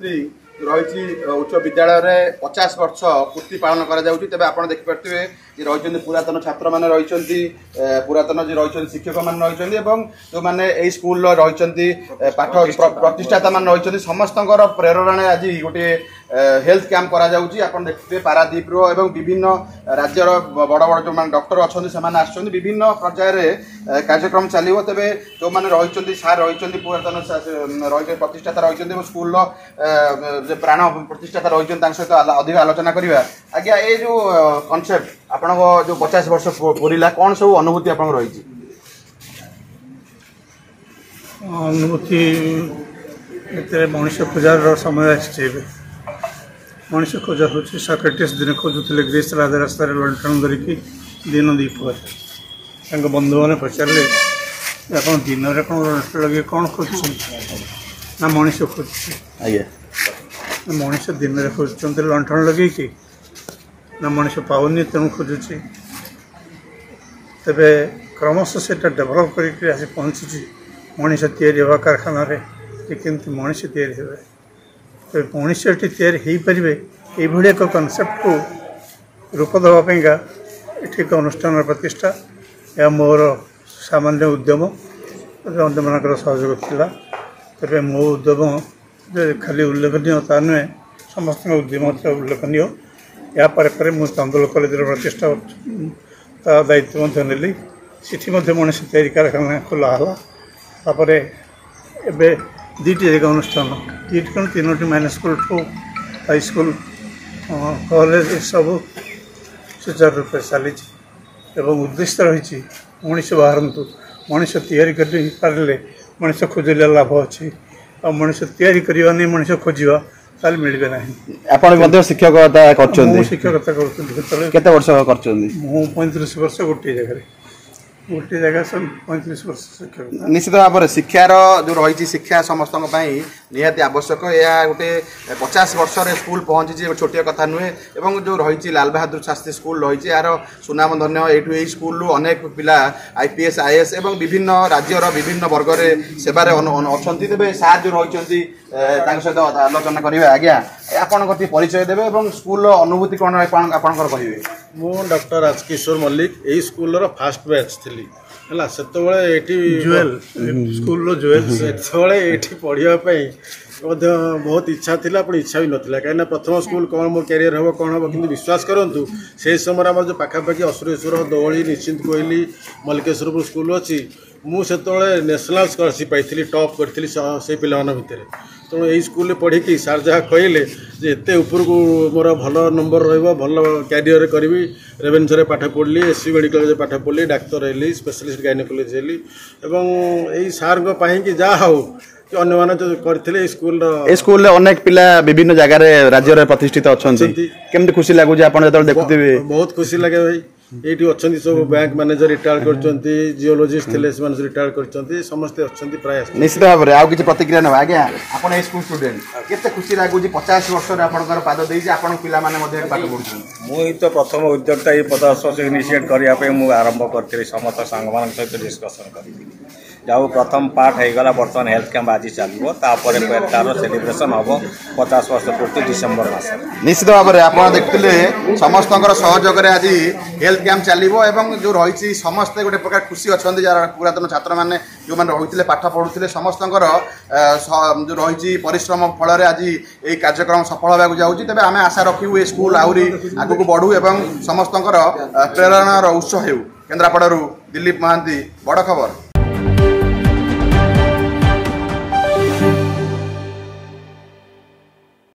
रही उच्च विद्यालय 50 वर्ष पूर्ति पालन करा तेज आप देखिपे रही पुरातन छात्र मैंने रही पुरातन जी रही शिक्षक मान रही जो मैंने यही स्कूल रही पाठ प्रतिष्ठाता मान रही समस्त प्रेरणा आज गोटे हेल्थ कैंप करा देखते पारादीप रो विभिन्न राज्यर बड़ बड़ जो डॉक्टर अच्छा विभिन्न पर्यायर कार्यक्रम चलो तेरे जो मैंने रही सार रही पुरातन रही प्रतिष्ठाता रही स्कूल प्राण प्रतिष्ठाता रही सहित अधिक आलोचना करवा आज्ञा ये जो कॉन्सेप्ट आपण जो 50 वर्ष पूरा कौन सब अनुभूति आप रही अनुभूति मनुष्य खोजार समय मनुष्य खोजा हूँ सॉक्रेटिस दिन खोजुले ग्रीस राजा रास्तार लंठन धरिकी दिन दीप बंधु मैंने पचारे आप दिन में कौन लंठ लगे कौन खोज ना मनुष्य खोज मनुष्य दिन में खोजुंट लंठन लगे ना मनुष्य पाऊनी तेणु खोजुची तेरे क्रमश से डेभलप कर पहुँची मनुष्य या कारखाना केमती मनुष्य तेरे मनुष्य तैयारी ये एक कनसेप्ट को रूप देवाईका एक अनुष्ठान प्रतिष्ठा या मोर सामान्य उद्यम अंत मान सहयोग था तेरे मो उद्यम खाली उल्लेखनीय ता नुहे समस्त उद्यम उल्लेखनीय या पर मुझे चंदोल कॉलेज प्रतिष्ठा दायित्व नेली सिटी मनुष्य तैयारी कारखाना खोलाला एवं दुईटी जगह अनुष्ठान दुईटी कौन तीनो minus school to high school college सब सुचारू रूप चली उद्देश्य रही मनुष्य बाहर मनुष्य तैयारी कर पारे मनुष्य खोजले लाभ अच्छी आ मनुष्य तैयारी करवा नहीं मनुष्य खोजा ताल मिलबे नहीं आपण शिक्षकता शिक्षकता कर 35 वर्ष गोटे जगह सब 35 वर्ष शिक्षक निश्चित भाव में शिक्षार जो रही शिक्षा समस्त निहाती आवश्यक यह गोटे 50 वर्ष स्कूल पहुँची छोटिया कथा नुहे और जो रही लाल बहादुर शास्त्री स्कूल रही यार सुनाम धन्य ये स्कूल अनेक पिला IPS IAS और विभिन्न राज्यर विभिन्न वर्ग में सेवार अच्छा तेज सार जो रही सहित आलोचना करेंगे आज्ञा आपण परिचय देवे और स्कूल अनुभूति कौन आपंकर कहे मु डॉक्टर राजकिशोर मल्लिक यही स्कूल फास्ट बैच थी है से जुएल स्कूल जुएल से पढ़ापी बहुत इच्छा थी पर इच्छा भी नाला कहीं प्रथम स्कूल कौन मो कैरियर हम कौन हम कि विश्वास करूँ से समय आम जो पाखापाखि असुरेश्वर दौड़ी निश्चिंत कोहली मल्लिकेश्वरपुर स्कूल अच्छी मुझे नेशनल स्कॉलरशिप पाई टॉप करी से पिला भितर तेणु यही स्कूल पढ़ी सार जहाँ कहले एत उपरक मोर भल नंबर रल क्यारियर करी रेवेन्सा पाठ पढ़ी SC मेडिकल कॉलेज पाठ पढ़ी डाक्तर हेली स्पेशलिस्ट गायनेकोलॉजी हेली एवं यही सार कि जहाँ हो कि अन्य मैंने जो करते स्कूल अनेक पिला विभिन्न जगह राज्य प्रतिष्ठित अच्छा केमती खुशी लगुच आप देखुए बहुत खुशी लगे भाई ये अच्छा सब बैंक मैनेजर रिटायर कर जियोलॉजिस्ट थे रिटायर कर समस्ते अच्छा प्राय निश्चित भाव में आउ कि प्रतिक्रिया ना आज्ञा आप स्कूल स्टूडेंट केते खुशी लगुच 50 वर्ष आपंकर पाद दे पिला पाठ पढ़ुं मुझे तो प्रथम उद्योगता ये 50 वर्ष इनिशिएट करने मुझे आरंभ करी समस्त सांग मान सहित डिस्कसन करी जाऊ प्रथम पार्ट होगा बर्तमान हेल्थ कैंप आज चलो तार सेलिब्रेशन हम 50 वर्ष पूर्ति डिसेम्बर मस निश्चित भाव में आप देखते समस्त सहयोग आज हेल्थ कैंप चलो और जो रही समस्ते गोटे प्रकार खुशी अच्छा जरा पुरातन छात्र मैंने जो मैंने रही पाठ पढ़ुते समस्त जो रही परिश्रम फल आज ये कार्यक्रम सफल होगा जाऊँगी तेज आम आशा रखू ये स्कूल आहरी आग को बढ़ू और समस्त प्रेरणार उत्स हो केन्द्रापड़ू दिलीप महांती बड़ खबर।